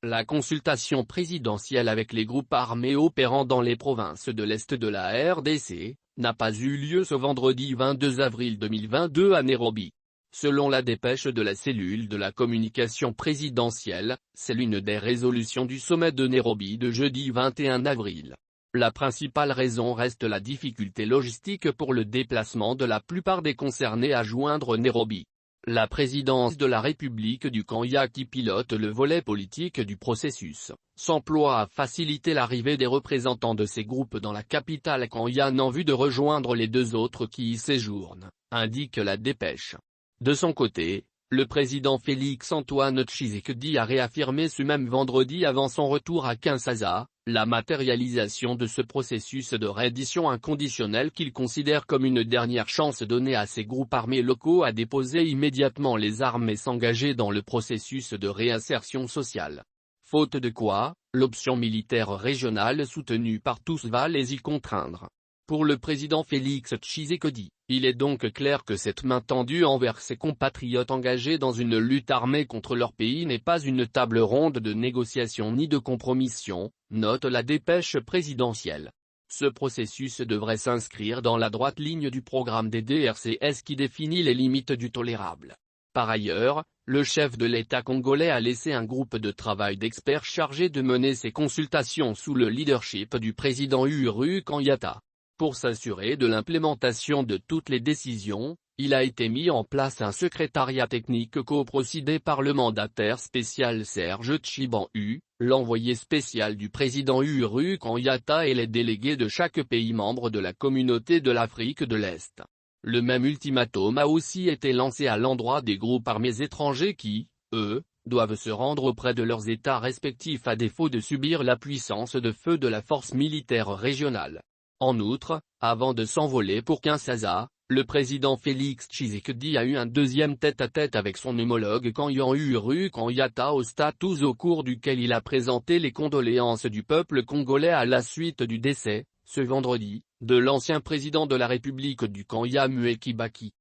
La consultation présidentielle avec les groupes armés opérant dans les provinces de l'Est de la RDC n'a pas eu lieu ce vendredi 22 avril 2022 à Nairobi. Selon la dépêche de la cellule de la communication présidentielle, c'est l'une des résolutions du sommet de Nairobi de jeudi 21 avril. La principale raison reste la difficulté logistique pour le déplacement de la plupart des concernés à joindre Nairobi. La présidence de la République du Kenya qui pilote le volet politique du processus, s'emploie à faciliter l'arrivée des représentants de ces groupes dans la capitale kenyane en vue de rejoindre les deux autres qui y séjournent, indique la dépêche. De son côté, le président Félix-Antoine Tshisekedi a réaffirmé ce même vendredi avant son retour à Kinshasa, la matérialisation de ce processus de reddition inconditionnelle qu'il considère comme une dernière chance donnée à ces groupes armés locaux à déposer immédiatement les armes et s'engager dans le processus de réinsertion sociale. Faute de quoi, l'option militaire régionale soutenue par tous va les y contraindre. Pour le président Félix Tshisekedi, il est donc clair que cette main tendue envers ses compatriotes engagés dans une lutte armée contre leur pays n'est pas une table ronde de négociation ni de compromission, note la dépêche présidentielle. Ce processus devrait s'inscrire dans la droite ligne du programme des DRCS qui définit les limites du tolérable. Par ailleurs, le chef de l'État congolais a laissé un groupe de travail d'experts chargé de mener ces consultations sous le leadership du président Uhuru Kenyatta. Pour s'assurer de l'implémentation de toutes les décisions, il a été mis en place un secrétariat technique co-présidé par le mandataire spécial Serge Tshibangu, l'envoyé spécial du président Uhuru Kenyatta et les délégués de chaque pays membre de la communauté de l'Afrique de l'Est. Le même ultimatum a aussi été lancé à l'endroit des groupes armés étrangers qui, eux, doivent se rendre auprès de leurs États respectifs à défaut de subir la puissance de feu de la force militaire régionale. En outre, avant de s'envoler pour Kinshasa, le président Félix Tshisekedi a eu un deuxième tête-à-tête avec son homologue kenyan Uhuru Kenyatta au Status au cours duquel il a présenté les condoléances du peuple congolais à la suite du décès, ce vendredi, de l'ancien président de la République du Kenya Mwai Kibaki.